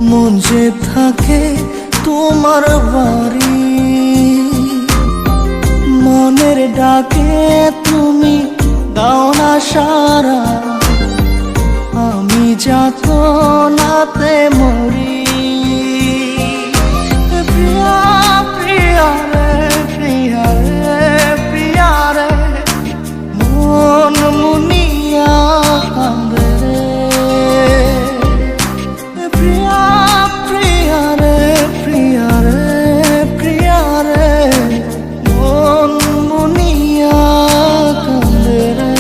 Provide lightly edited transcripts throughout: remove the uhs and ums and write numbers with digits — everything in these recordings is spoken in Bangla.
মন যে থাকে তোমার বাড়ি, মনের ডাকে তুমি দাও না সারা, আমি যাতনাতে মরি। প্রিয়া প্রিয়া রে, প্রিয়া রে, প্রিয়া রে, মন মুনিয়া কান্দে রে। প্রিয়া প্রিয়া রে, প্রিয়া রে, প্রিয়া রে, মন মুনিয়া কান্দে রে।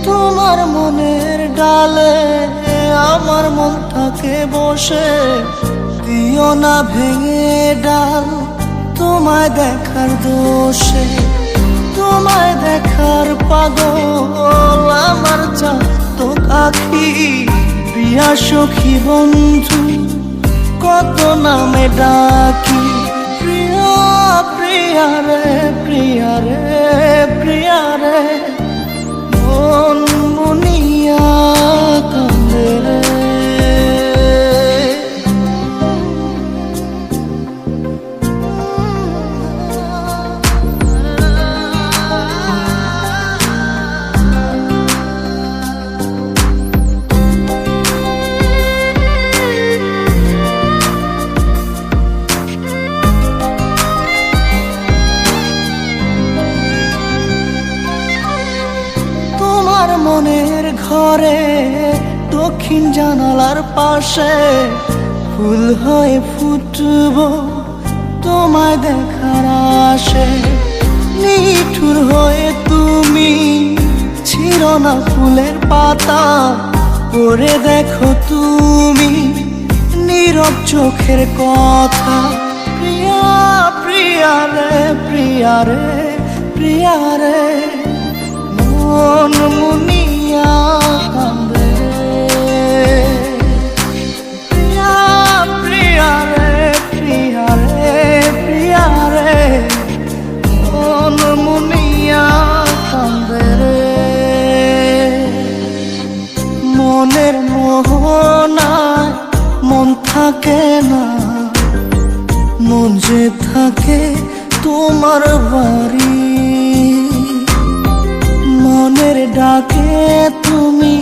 তোমার মনের ডালে আমার মনটাকে বসে, দিও না ভেঙে ডাল তোমায় দেখার দোষে। তোমায় দেখার পাগল আমার চাতক আখি, প্রিয়া সখী বন্ধু কত নামে ডাকি। প্রিয়া প্রিয়া রে, প্রিয়া রে, প্রিয়া রে, মন মুনিয়া কান্দে রে। তোমার মনের ঘরে দক্ষিণ জানালার পাশে ফুল হয়ে ফুটব তোমায় দেখার আশে। নিঠুর হয়ে তুমি ছিল না ফুলের পাতা, পড়ে দেখো তুমি নীরব চোখের কথা। প্রিয়া প্রিয়া রে, প্রিয়া রে, প্রিয়া রে, মন মুনিয়া কান্দে রে। প্রিয়া প্রিয়া রে, প্রিয়া রে, প্রিয়া রে, মন মুনিয়া কান্দে রে। মনের মোহনায় মন থাকে না, মন যে থাকে তোমার বাড়ি, মনের ডাকে তুমি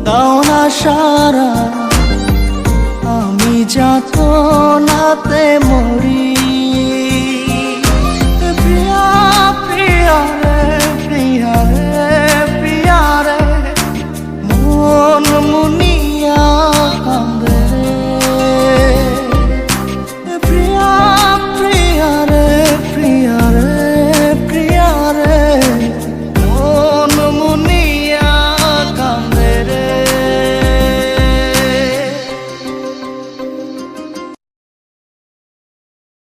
দাও না সারা, আমি যাতনাতে মরি।